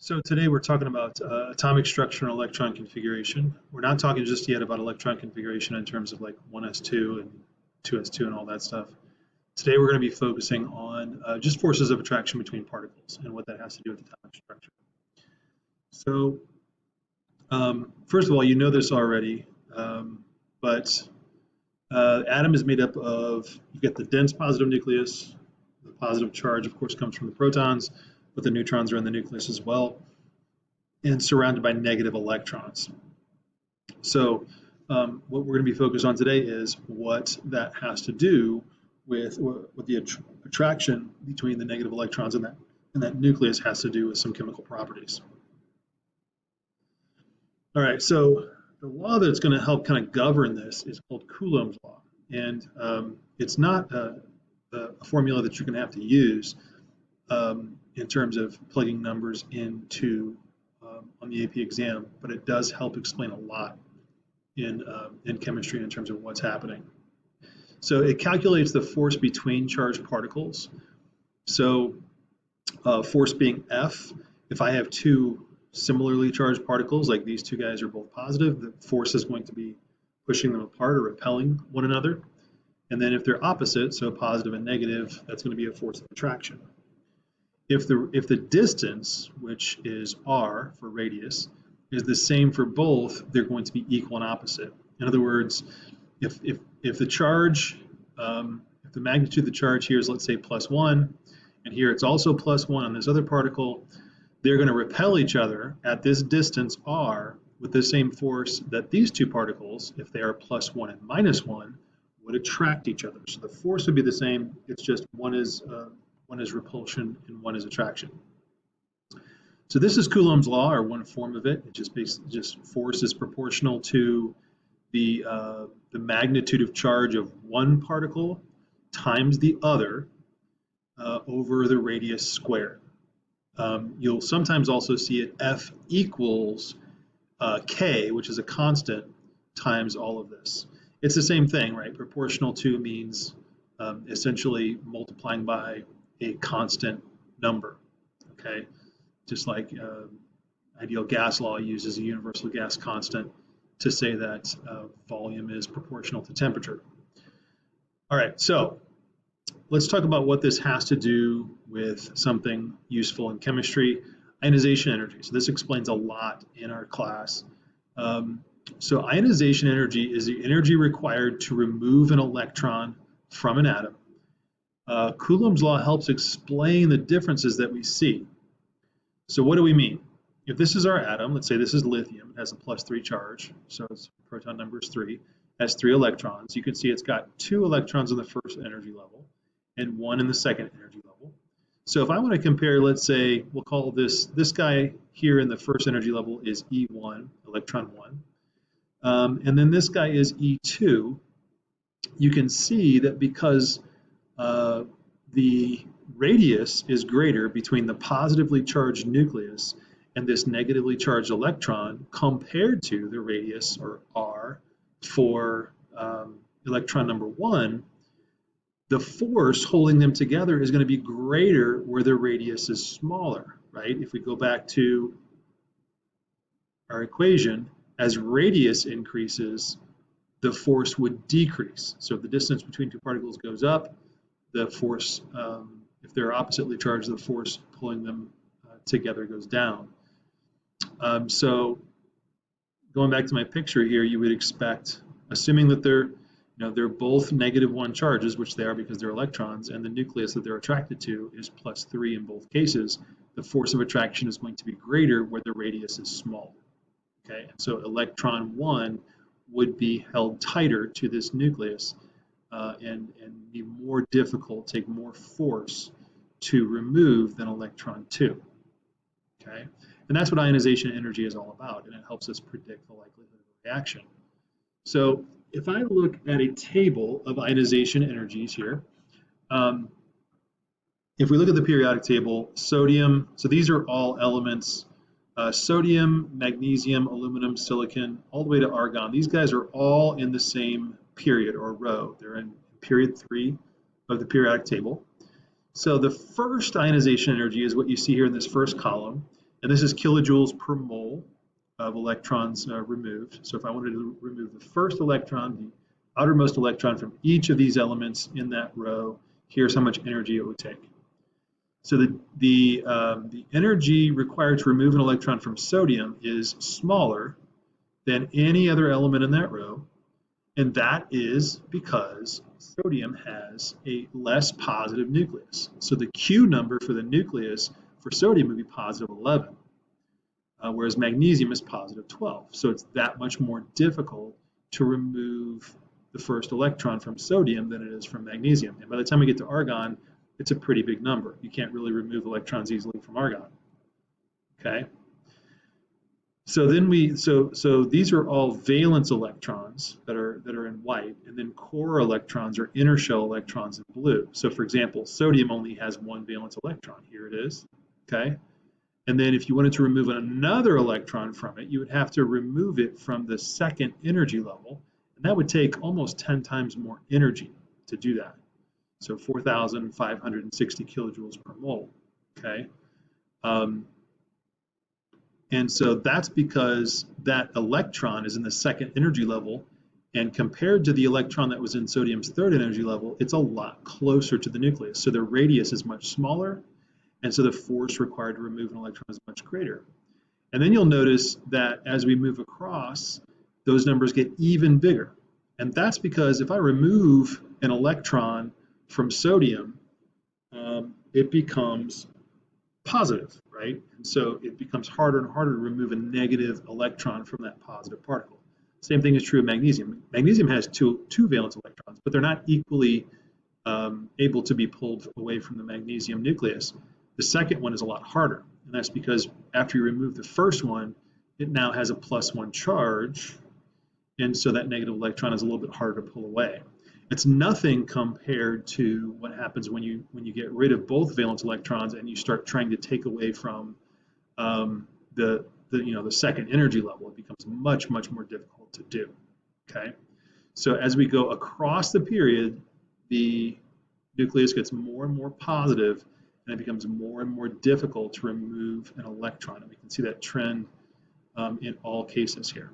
So today we're talking about atomic structure and electron configuration. We're not talking just yet about electron configuration in terms of like 1s2 and 2s2 and all that stuff. Today we're going to be focusing on just forces of attraction between particles and what that has to do with atomic structure. So first of all, you know this already, but atom is made up of, you've got the dense positive nucleus. The positive charge, of course, comes from the protons, but the neutrons are in the nucleus as well, and surrounded by negative electrons. So what we're going to be focused on today is what that has to do with the attraction between the negative electrons and that nucleus has to do with some chemical properties. All right, so the law that's going to help kind of govern this is called Coulombs Law, and it's not a formula that you're going to have to use in terms of plugging numbers into on the AP exam, but it does help explain a lot in chemistry in terms of what's happening. So it calculates the force between charged particles. So force being F, if I have two similarly charged particles, like these two guys are both positive, the force is going to be pushing them apart or repelling one another. And then if they're opposite, so positive and negative, that's going to be a force of attraction. If the distance, which is r for radius, is the same for both, they're going to be equal and opposite. In other words, if the charge, if the magnitude of the charge here is, let's say, +1, and here it's also +1 on this other particle, they're going to repel each other at this distance r with the same force that these two particles, if they are +1 and -1, would attract each other. So the force would be the same. It's just one is repulsion and one is attraction. So this is Coulomb's law, or one form of it. It just force is proportional to the magnitude of charge of one particle times the other over the radius squared. You'll sometimes also see it F equals K, which is a constant, times all of this. It's the same thing, right? Proportional to means essentially multiplying by a constant number, okay? Just like ideal gas law uses a universal gas constant to say that volume is proportional to temperature. All right, so let's talk about what this has to do with something useful in chemistry, ionization energy. So this explains a lot in our class. So ionization energy is the energy required to remove an electron from an atom. Coulomb's law helps explain the differences that we see. So what do we mean? If this is our atom, let's say this is lithium, it has a +3 charge, so its proton number is 3, has 3 electrons. You can see it's got 2 electrons in the first energy level and 1 in the second energy level. So if I want to compare, let's say, we'll call this guy here in the first energy level is E1, electron 1. And then this guy is E2. You can see that because the radius is greater between the positively charged nucleus and this negatively charged electron compared to the radius, or r, for electron number 1, the force holding them together is going to be greater where the radius is smaller, right? If we go back to our equation, as radius increases, the force would decrease. So if the distance between two particles goes up, the force, if they're oppositely charged, the force pulling them together goes down. So going back to my picture here, you would expect, assuming that they're both -1 charges, which they are because they're electrons, and the nucleus that they're attracted to is +3 in both cases, the force of attraction is going to be greater where the radius is smaller. Okay, and so electron 1 would be held tighter to this nucleus and be more difficult, take more force to remove than electron 2. Okay, and that's what ionization energy is all about, and it helps us predict the likelihood of a reaction. So if I look at a table of ionization energies here, if we look at the periodic table, sodium, so these are all elements, sodium, magnesium, aluminum, silicon, all the way to argon. These guys are all in the same period or row. They're in period 3 of the periodic table. So the first ionization energy is what you see here in this first column. And this is kilojoules per mole of electrons removed. So if I wanted to remove the first electron, the outermost electron from each of these elements in that row, here's how much energy it would take. So the energy required to remove an electron from sodium is smaller than any other element in that row, and that is because sodium has a less positive nucleus. So the Q number for the nucleus for sodium would be positive 11, whereas magnesium is positive 12. So it's that much more difficult to remove the first electron from sodium than it is from magnesium. And by the time we get to argon, it's a pretty big number. You can't really remove electrons easily from argon. Okay. So then so these are all valence electrons that are in white, and then core electrons or inner shell electrons in blue. So for example, sodium only has one valence electron. Here it is. Okay. And then if you wanted to remove another electron from it, you would have to remove it from the second energy level, and that would take almost 10 times more energy to do that. So 4,560 kilojoules per mole. Okay. And so that's because that electron is in the second energy level, and compared to the electron that was in sodium's third energy level, it's a lot closer to the nucleus. So the radius is much smaller, and so the force required to remove an electron is much greater. And then you'll notice that as we move across, those numbers get even bigger. And that's because if I remove an electron from sodium, it becomes positive, right? And so it becomes harder and harder to remove a negative electron from that positive particle. Same thing is true of magnesium. Magnesium has two valence electrons, but they're not equally able to be pulled away from the magnesium nucleus. The second one is a lot harder, and that's because after you remove the first one, it now has a +1 charge, and so that negative electron is a little bit harder to pull away. It's nothing compared to what happens when you get rid of both valence electrons and you start trying to take away from the second energy level. It becomes much more difficult to do. Okay, so as we go across the period, the nucleus gets more and more positive, and it becomes more and more difficult to remove an electron. And we can see that trend in all cases here.